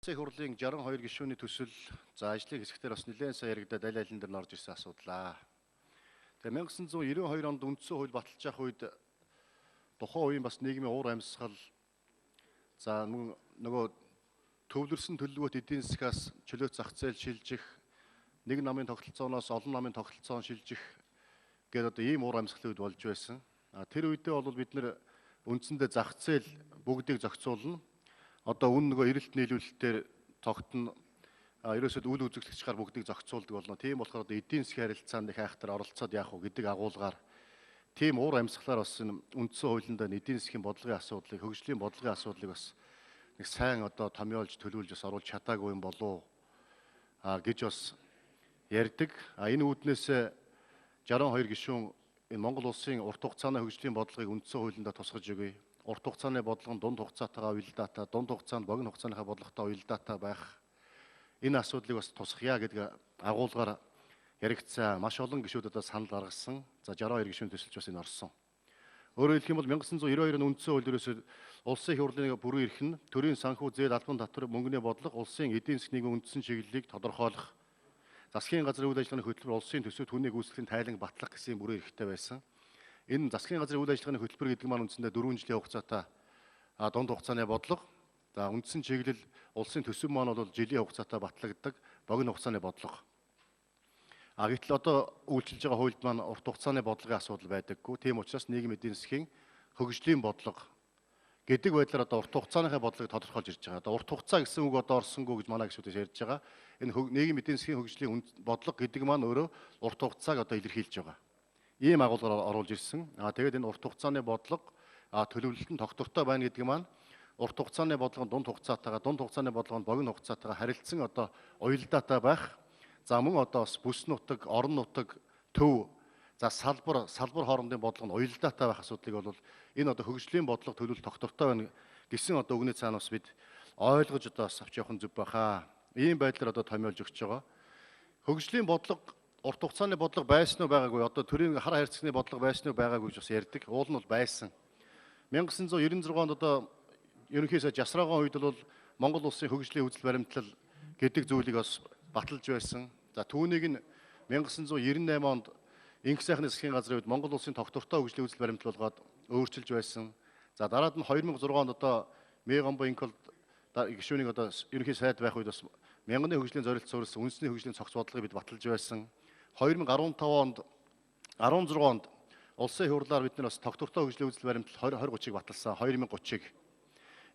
Улсын их хурлын 62 гишүүний төсөл за ажлын хэсгээр бас нэлээд сайн яригдаад аль алин дээр норж ирсэн асуудлаа. Тэгээ 1992 онд үндсэн хууль баталж явах үед тухайн үеийн бас нийгмийн уур амьсгал за нөгөө төвлөрсөн төлөвлөгөөт эдийн засгаас чөлөөт зах зээл шилжих нэг намын тогтолцооноос олон намын тогтолцоон шилжих гэдэг одоо ийм уур амьсгалын үед болж байсан. Тэр үедээ бол бид нэр үндсэндээ зах зээл бүгдийг зохицуулна. Одоо нөгөө эрэлт нийлүүлэлтээр тогтно ерөөсөө үйл үзэгдэгчээр бүгдийг зохицуулдаг болно. Тийм болохоор одоо эдийн засгийн харилцаанд их айхтар оролцоод яах вэ гэдэг агуулгаар тийм уур амьсгалаар бас энэ үндсэн хуулинд эдийн засгийн бодлогын асуудлыг, хөгжлийн бодлогын асуудлыг бас нэг сайн одоо томьёолж төлөвлөж бас оруулж чадаагүй юм болов гэж бас ярьдаг. Энэ үүднээс 62 гишүүн энэ Монгол улсын урт хугацааны хөгжлийн бодлогыг үндсэн хуулинд тусгаж өгье. Урт хугацааны бодлого нь дунд хугацаатайгаа уялдаатай, дунд хугацаанд богино хугацааныхаа бодлоготой уялдаатай байх. Энэ асуудлыг бас тусгая гэдэг агуулгаар яригдсан. Маш олон гишүүд санал гаргасан. За 62 гишүүн төсөлж бас энэ орсон. Өөрөөр хэлэх юм бол 1992 оны үндсэн хууль ерөөсөө улсын их хурлын бүрэн эрх нь төрийн санхүү зээл албан татвар мөнгөний бодлого улсын эдийн засгийн үндсэн чиглэлийг тодорхойлох. Засгийн газрын үйл ажиллагааны хөтөлбөр улсын төсөв түүнийг үүсгэхийн тайлан батлах гэсэн бүрэн эрхтэй байсан. Энэ засгийн газрын үйл ажиллагааны хөтөлбөр гэдэг маань үндсэндээ 4 жилийн хугацаатай дунд хугацааны бодлого. За үндсэн чиглэл улсын төсөв маань бол жилийн хугацаатай батлагддаг богино хугацааны бодлого. Гэтэл одоо үйлчилж байгаа хуульд маань урт хугацааны бодлогын асуудал байдаггүй. Тийм учраас нийгэм эдийн засгийн хөгжлийн бодлого гэдэг байдлаар одоо урт хугацааныхаа бодлогыг тодорхойлж ирж байгаа. Одоо урт хугацаа гэсэн үг одоо орсонгүй гэж манай гишүүдээс ярьж байгаа. Энэ нийгэм эдийн засгийн хөгжлийн бодлого гэдэг маань өөрөө урт хугацааг одоо илэрхийлж байгаа. Ийм агуулгаар оруулж ирсэн. Тэгээд энэ урт хугацааны бодлого төлөвлөлт нь тогтвортой байна гэдэг маань урт хугацааны бодлого нь дунд хугацаатайгаа, дунд хугацааны бодлого нь богино хугацаатайгаа харилцсан одоо уялдаатай байх. За мөн одоо бас бүс нутаг, орон нутаг, төв, за салбар хоорондын бодлого нь уялдаатай байх асуудлыг бол энэ одоо хөгжлийн бодлого төлөвлөлт тогтвортой байна гэсэн одоо үгний цаанаас бид ойлгож одоо авч явах нь зөв байхаа. Ийм байдлаар одоо томьёолж өгч байгаа. Хөгжлийн бодлого урт хугацааны бодлого байсан уу байгаагүй одоо төрийн хар хайрцагны бодлого байсан уу байгаагүй гэж бас ярьдаг. Уул нь бол байсан. 1996 онд одоо ерөнхийдөө жасраагаан үед бол Монгол улсын хөгжлийн үзэл баримтлал гэдэг зүйлийг бас баталж байсан. За түүнийг нь 1998 онд Инх сайхны засгийн газрын үед Монгол улсын тогтвортой хөгжлийн үзэл баримтлал болгоод өөрчилж байсан. За дараад нь 2006 онд одоо Мегамбо Инкол гишүүнийг одоо ерөнхий сайд байх үед бас мянганы хөгжлийн зорилт суурилсан үндэсний хөгжлийн цогц бодлогыг бид баталж байсан. 2015 онд 16 онд улсын их хурлаар бид нар бас тогтвортой хөгжлийн үзэл баримтлал 2030-ыг баталсан. 2030-ыг.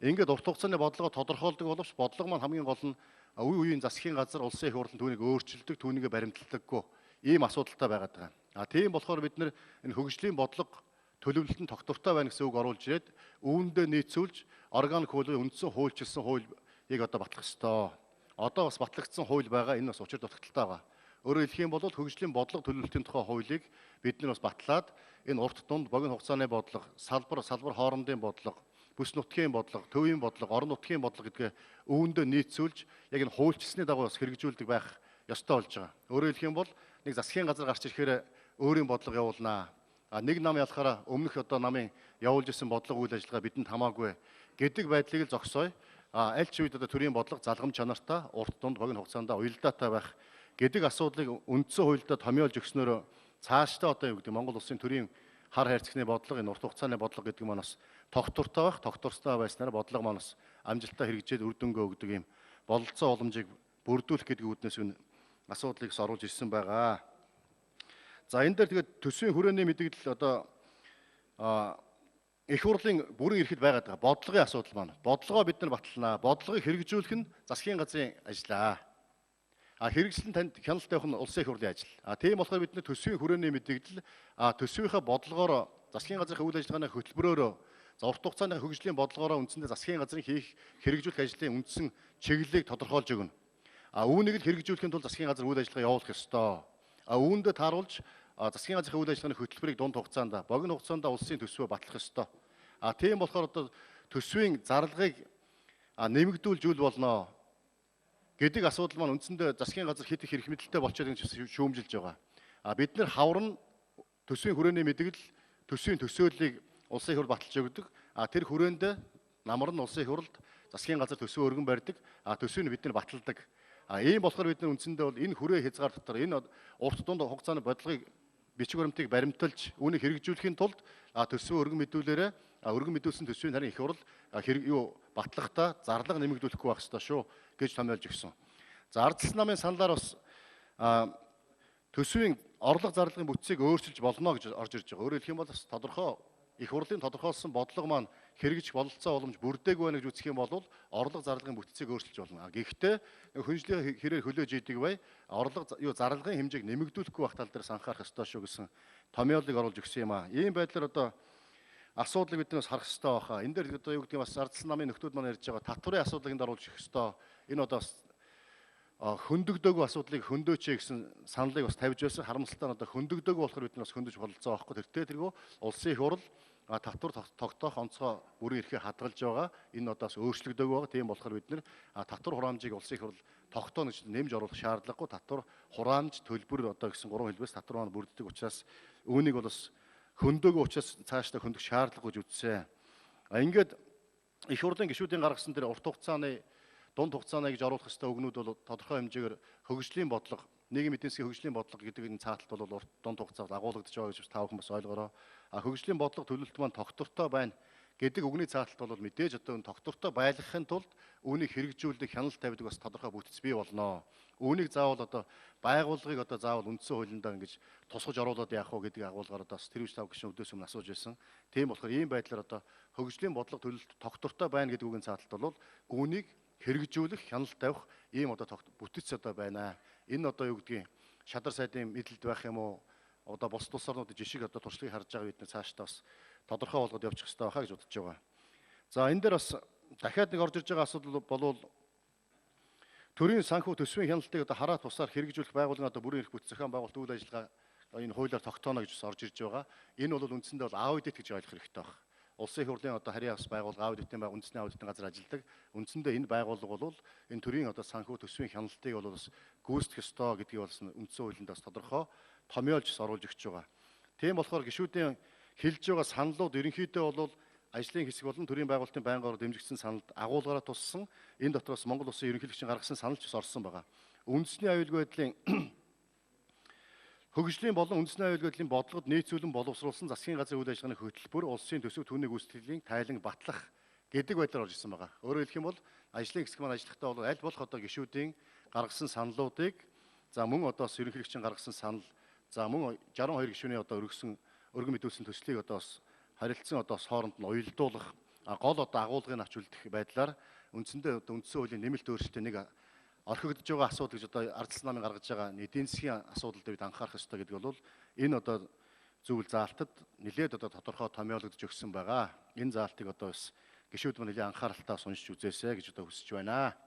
Ингээд урт хугацааны бодлогоо тодорхойлдог боловч бодлого маань хамгийн гол нь үе үеийн засгийн газар улсын их хурлын түүнийг өөрчилдөг, түүнийг баримтладаггүй ийм асуудалтай байгаад байгаа. Тийм болохоор бид нар энэ хөгжлийн бодлого төлөвлөлт нь тогтвортой байна гэсэн үг оруулж ирээд үүндээ нийцүүлж органик хуулийн үндсэн хуульчилсан хуулийг одоо батлах ёстой. Одоо бас батлагдсан хууль байгаа. Энэ бас учир дутагдaltaй байгаа. Өөрөөр хэлэх юм бол хөгжлийн бодлого төлөвлөлтийн тухай хуулийг бид нар бас батлаад энэ урт дунд богино хугацааны бодлого, салбар хоорондын бодлого, бүс нутгийн бодлого, төвийн бодлого, орон нутгийн бодлого гэдгээ үүндээ нийцүүлж яг энэ хуульчилсны дагуу бас хэрэгжүүлдэг байх ёстой болж байгаа. Өөрөөр хэлэх юм бол нэг засгийн газар гарч ирэхээр өөрийн бодлого явуулнаа. Нэг нам ялахаараа өмнөх одоо намын явуулж ирсэн бодлого үйл ажиллагаа бидэнд хамаагүй гэдэг байдлыг л зогсооё. Аль ч үед одоо төрийн бодлого залгамж чанартай, урт дунд богино хугацаанд уялдаатай байх гэдэг асуудлыг үндсэн хуульдаа томьёолж өгснөөр цаашдаа одоо юу гэдэг Монгол улсын төрийн хар хайрцагны бодлого энэ урт хугацааны бодлого гэдэг маань бас тогтвортой байх, тогтвортой байснаар бодлого маань бас амжилттай хэрэгжээд үр дүнгээ өгдөг юм бололцоо боломжийг бүрдүүлэх гэдэг үүднээс энэ асуудлыг оруулж ирсэн байгаа. За энэ дээр тэгээд төсвийн хүрээний мэдээлэл одоо их хурлын бүрэн эрхэд байгаад байгаа бодлогын асуудал маань. Бодлогоо бид нар баталнаа. Бодлогыг хэрэгжүүлэх нь засгийн газрын ажлаа. Хэрэгжлэн танд хяналт тавих нь улсын их хурлын ажил. Тийм болохоор бид нар төсвийн хүрээний мэдээлэл төсвийнхаа бодлогоор засгийн газрын үйл ажиллагааны хөтөлбөрөөр за урт хугацааны хөгжлийн бодлогоор үндсэндээ засгийн газрын хийх хэрэгжүүлэх ажлын үндсэн чиглэлийг тодорхойлж өгнө. Үүнийг л хэрэгжүүлэхийн тулд засгийн газар үйл ажиллагаа явуулах ёстой. Үүндэд тааруулж засгийн газрын үйл ажиллагааны хөтөлбөрийг дунд хугацаанд богино хугацаанд улсын төсвөө батлах ёстой. Тийм болохоор одоо төсвийн зарлагыг нэмэгдүүлж үл болно гэдэг асуудал маань үндсэндээ засгийн газар хэд их эрх мэдэлтэй болчиход шүүмжилж байгаа. Бид нэр хавар нь төсвийн хүрээний мэдээлэл, төсвийн төсөөллийг улсын их хурл баталж өгдөг. Тэр хүрээнд намар нь улсын их хурлд засгийн газар төсвөө өргөн барьдаг, төсвийг бид нар баталдаг. Ийм болохоор бид нар үндсэндээ бол энэ хүрээ хязгаар дотор энэ урт дунд хугацааны бодлогыг бичиг баримтыг баримталж үүнийг хэрэгжүүлэхийн тулд төсвөө өргөн мэдүүлээрэ өргөн мэдүүлсэн төсвийн харин их хурл батлахдаа зарлага нэмэгдүүлэхгүй байх ёстой шүү гэж томьёолж өгсөн. За ардчилсан намын саналаар бас төсвийн орлого зарлагын бүтцийг өөрчилж болно гэж орж ирж байгаа. Өөрөөр хэлэх юм бол бас тодорхой их хурлын тодорхойлсон бодлого маань хэрэгжих бололцоо боломж бүрдээгүй байна гэж үзэх юм бол орлого зарлагын бүтцийг өөрчилж болно. Гэхдээ хүнжлийн хэрээр хөлөөж идэг бай зарлагын хэмжээг нэмэгдүүлэхгүй байх тал дээрс анхаарах ёстой шүү гэсэн томьёолыг оруулж өгсөн юм аа. Ийм байдлаар одоо асуудлыг бид нас харах ёстой баха. Энэ дээр одоо юу гэдэг нь бас ардчилсан намын нөхдүүд маань ярьж байгаа татврын асуудлыг энд оруулж өгөх ёстой. Энэ одоо хөндөгдөөгүй асуудлыг хөндөөч гэсэн саналыг бас тавьж байсан. Харамсалтай нь одоо хөндөгдөөгүй болохоор бид нас хөндөж бололцоо байхгүй. тэртээ улсын их хурл татвар тогтоох онцгой бүрийн эрхээ хадгалж байгаа. Энэ одоо бас өөрчлөгдөөгүй байгаа. Тийм болохоор бид татвар хураамжийг улсын их хурл тогтооно гэж нэмж оруулах шаардлагагүй. Татвар хураамж төлбөр одоо гэсэн гурван хэлбэрээс татвар маань бүрддэг учраас үүнийг бол бас хөндөөгүй учраас цаашдаа хөндөх шаардлагагүй гэж үзсэн. Ингээд их хурлын гишүүдийн гаргасан тэр урт хугацааны дунд хугацааны гэж оруулах ёстой өгнүүд бол тодорхой хэмжээгээр хөгжлийн бодлого, нийгмийн эдийн засгийн хөгжлийн бодлого гэдэг энэ цааталт бол дунд хугацаанд агуулгадж байгаа гэж та бүхэн бас ойлгоорой. Хөгжлийн бодлого төлөвлөлт маань тогтвортой байна гэдэг үгний цааталт бол мэдээж одоо энэ тогтвортой байлгахын тулд үүнийг хэрэгжүүлэх хяналт тавьдаг бас тодорхой бүтц бий болно. Үүнийг заавал одоо байгууллагыг одоо заавал үндсэн хуулиндаа ингэж тусгаж оруулаад яах вэ гэдэг агуулгаар одоо бас тэрвч тав гишүүн өдөөс өмнө асууж байсан. Тийм болохоор ийм байдлаар одоо хөгжлийн бодлого төлөвлөлт тогтвортой байна гэдэг үгийн цааталт бол үүнийг хэрэгжүүлэх, хяналт тавих ийм одоо бүтц одоо байна. Энэ одоо юу гэдгийг шадар сайдын мэдлэлд байх юм уу? Одоо бус тус орнуудын жишг одоо туршлагыг харж байгаа бид цаашдаа бас тодорхой болгоод явчих хэрэгтэй байхаа гэж бодож байгаа. За энэ дээр бас дахиад нэг орж ирж байгаа асуудал болвол төрийн санхүү төсвийн хяналтыг одоо хараа тусаар хэрэгжүүлэх байгууллагын одоо бүрэн эрх бүтэц зохион байгуулалт үйл ажиллагаа энэ хуулиар тогтооно гэж орж ирж байгаа. Энэ бол үндсэндээ бол аудит гэж ойлгох хэрэгтэй байна. Улсын их хурлын одоо харьяа бас байгууллага аудитын үндэсний аудитын газар ажилладаг. Үндсэндээ энэ байгууллага бол энэ төрийн одоо санхүү төсвийн хяналтыг бол бас гүйцэтгэх ёстой гэдгийг бол үндсэн хуулинд бас тодорхой томьёолж оруулж өгч байгаа. Тийм болохоор гишүүдийн хэлж байгаа саналууд ерөнхийдөө бол ажлын хэсэг болон төрийн байгуулалтын байнгаараа дэмжигдсэн саналд агуулгаараа туссан. Энэ дотроос Монгол Улсын ерөнхийлөгчийн гаргасан санал ч орсон байгаа. Үндэсний аюулгүй байдлын хөгжлийн болон үндэсний аюулгүй байдлын бодлогод нийцүүлэн боловсруулсан засгийн газрын үйл ажиллагааны хөтөлбөр улсын төсөв түүний гүйцэтгэлийн тайлан батлах гэдэг байдлаар орж ирсэн байгаа. Өөрөөр хэлэх юм бол ажлын хэсэг маань ажиллахдаа бол аль болох одоо гишүүдийн гаргасан саналуудыг мөн одоо ерөнхийлөгчийн гаргасан санал мөн 62 гишүүний одоо өргөн мэдүүлсэн төслийг одоо бас харилцан одоо хооронд нь уялдуулах гол одоо агуулгыг авч үлдэх байдлаар үндсэндээ үндсэн хуулийн нэмэлт өөрчлөлтөд нэг орхигдож байгаа асуудал гэж одоо ардчилсан намын гаргаж байгаа эдийн засгийн асуудал дээр бид анхаарах ёстой гэдэг бол энэ одоо зүйл заалтад нэлээд одоо тодорхой томьёологдож өгсөн байгаа. Энэ заалтыг одоо бас гишүүд маань нэлээд анхааралтай уншиж үзээсэй гэж одоо хүсэж байна.